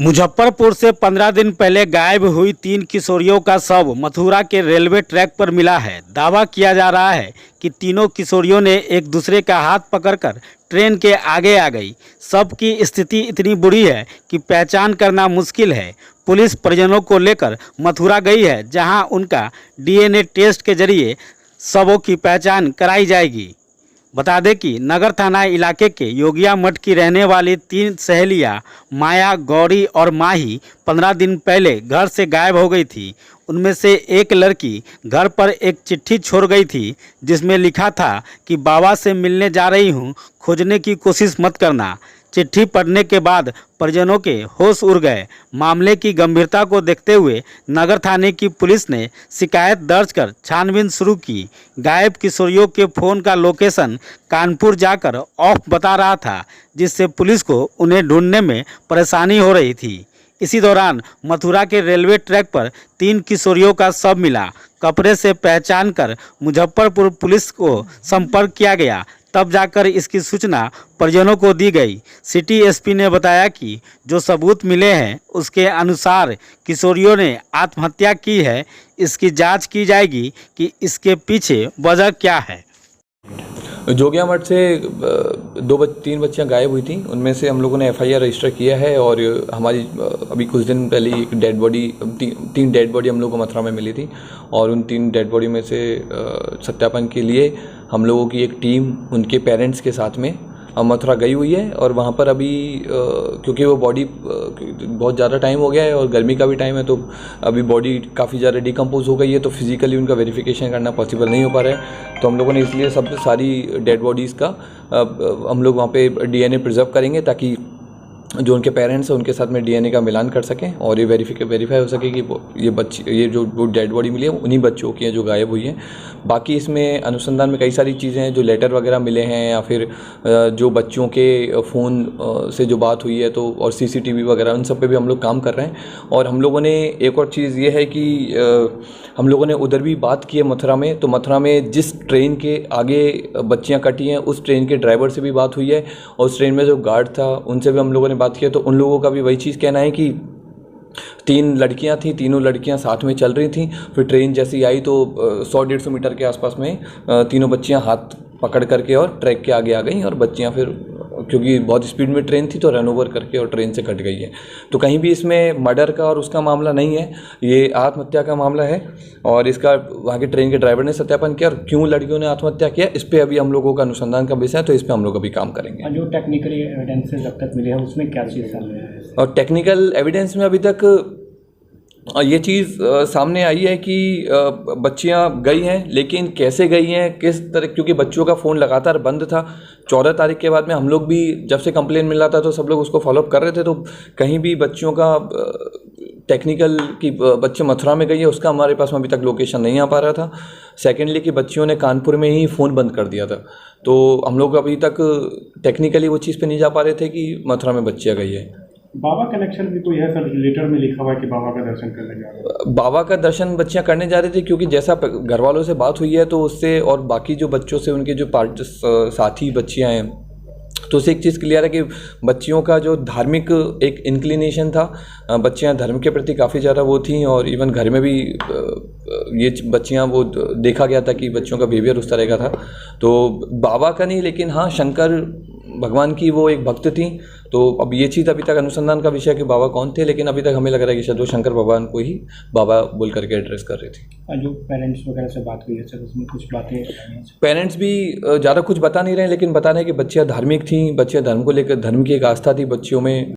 मुजफ्फरपुर से 15 दिन पहले गायब हुई 3 किशोरियों का शव मथुरा के रेलवे ट्रैक पर मिला है। दावा किया जा रहा है कि तीनों किशोरियों ने एक दूसरे का हाथ पकड़कर ट्रेन के आगे आ गई। शव की स्थिति इतनी बुरी है कि पहचान करना मुश्किल है। पुलिस परिजनों को लेकर मथुरा गई है, जहां उनका डीएनए टेस्ट के जरिए शवों की पहचान कराई जाएगी। बता दें कि नगर थाना इलाके के योगिया मठ की रहने वाली 3 सहेलियां माया, गौरी और माही 15 दिन पहले घर से गायब हो गई थी। उनमें से एक लड़की घर पर एक चिट्ठी छोड़ गई थी, जिसमें लिखा था कि बाबा से मिलने जा रही हूं, खोजने की कोशिश मत करना। चिट्ठी पढ़ने के बाद परिजनों के होश उड़ गए। मामले की गंभीरता को देखते हुए नगर थाने की पुलिस ने शिकायत दर्ज कर छानबीन शुरू की। गायब किशोरियों के फ़ोन का लोकेशन कानपुर जाकर ऑफ बता रहा था, जिससे पुलिस को उन्हें ढूंढने में परेशानी हो रही थी। इसी दौरान मथुरा के रेलवे ट्रैक पर 3 किशोरियों का शव मिला। कपड़े से पहचान कर मुजफ्फरपुर पुलिस को संपर्क किया गया, तब जाकर इसकी सूचना परिजनों को दी गई। सिटी एसपी ने बताया कि जो सबूत मिले हैं उसके अनुसार किशोरियों ने आत्महत्या की है। इसकी जांच की जाएगी कि इसके पीछे वजह क्या है। जोगिया मठ से 3 बच्चियां गायब हुई थी। उनमें से हम लोगों ने एफआईआर रजिस्टर किया है और हमारी अभी कुछ दिन पहले एक डेड बॉडी, 3 डेड बॉडी हम लोग को मथुरा में मिली थी और उन 3 डेड बॉडी में से सत्यापन के लिए हम लोगों की एक टीम उनके पेरेंट्स के साथ में मथुरा गई हुई है। और वहाँ पर अभी क्योंकि वो बॉडी बहुत ज़्यादा टाइम हो गया है और गर्मी का भी टाइम है, तो अभी बॉडी काफ़ी ज़्यादा डिकम्पोज हो गई है, तो फिज़िकली उनका वेरिफिकेशन करना पॉसिबल नहीं हो पा रहा है। तो हम लोगों ने इसलिए सारी डेड बॉडीज़ का हम लोग वहाँ पे डीएनए प्रिजर्व करेंगे, ताकि जो उनके पेरेंट्स हैं उनके साथ में डीएनए का मिलान कर सकें और ये वेरीफाई हो सके कि ये जो डेड बॉडी मिली है उन्हीं बच्चों की है जो गायब हुई हैं। बाकी इसमें अनुसंधान में कई सारी चीज़ें हैं, जो लेटर वगैरह मिले हैं या फिर जो बच्चों के फ़ोन से जो बात हुई है, तो और सीसीटीवी वगैरह उन सब पे भी हम लोग काम कर रहे हैं। और हम लोगों ने एक और चीज़ ये है कि हम लोगों ने उधर भी बात की है मथुरा में, तो मथुरा में जिस ट्रेन के आगे बच्चियाँ कटी हैं उस ट्रेन के ड्राइवर से भी बात हुई है और उस ट्रेन में जो गार्ड था उनसे भी हम लोगों ने बात किया। तो उन लोगों का भी वही चीज़ कहना है कि 3 लड़कियां थीं, तीनों लड़कियां साथ में चल रही थीं। फिर ट्रेन जैसी आई तो 100-150 मीटर के आसपास में तीनों बच्चियां हाथ पकड़ करके और ट्रैक के आगे आ गई और बच्चियां फिर क्योंकि बहुत स्पीड में ट्रेन थी तो रन ओवर करके और ट्रेन से कट गई है। तो कहीं भी इसमें मर्डर का और उसका मामला नहीं है, ये आत्महत्या का मामला है। और इसका वहाँ के ट्रेन के ड्राइवर ने सत्यापन किया और क्यों लड़कियों ने आत्महत्या किया इस पर अभी हम लोगों का अनुसंधान का विषय है, तो इस पर हम लोग अभी काम करेंगे। जो टेक्निकल एविडेंसेस अब तक मिले हैं उसमें क्या चीज़ सामने है? और टेक्निकल एविडेंस में अभी तक ये चीज़ सामने आई है कि बच्चियां गई हैं, लेकिन कैसे गई हैं, किस तरह, क्योंकि बच्चों का फ़ोन लगातार बंद था। 14 तारीख के बाद में हम लोग भी जब से कंप्लेन मिल रहा था तो सब लोग उसको फॉलोअप कर रहे थे, तो कहीं भी बच्चियों का टेक्निकल कि बच्चे मथुरा में गई है उसका हमारे पास में अभी तक लोकेशन नहीं आ पा रहा था। सेकेंडली कि बच्चियों ने कानपुर में ही फ़ोन बंद कर दिया था, तो हम लोग अभी तक टेक्निकली वो चीज़ पे नहीं जा पा रहे थे कि मथुरा में बच्चियाँ गई है। बाबा कनेक्शन भी कोई है सर? लेटर में लिखा हुआ है कि बाबा का दर्शन करने जा रहे हैं। बाबा का दर्शन बच्चियां करने जा रही थी, क्योंकि जैसा घर वालों से बात हुई है तो उससे और बाकी जो बच्चों से उनके जो साथी बच्चियां हैं, तो उससे एक चीज़ क्लियर है कि बच्चियों का जो धार्मिक एक इंक्लिनेशन था, बच्चियां धर्म के प्रति काफ़ी ज़्यादा वो थी। और इवन घर में भी ये बच्चियां वो देखा गया था कि बच्चों का बिहेवियर उस तरह का था। तो बाबा का नहीं, लेकिन हाँ शंकर भगवान की वो एक भक्त थी। तो अब ये चीज़ अभी तक अनुसंधान का विषय है कि बाबा कौन थे, लेकिन अभी तक हमें लग रहा है कि शायद वो शंकर भगवान को ही बाबा बोल करके एड्रेस कर रही थी। जो पेरेंट्स वगैरह से बात हुई है सर, उसमें कुछ बातें? पेरेंट्स भी ज़्यादा कुछ बता नहीं रहे, लेकिन बता रहे हैं कि बच्चियाँ धार्मिक थीं, बच्चियाँ धर्म को लेकर, धर्म की एक आस्था थी बच्चियों में।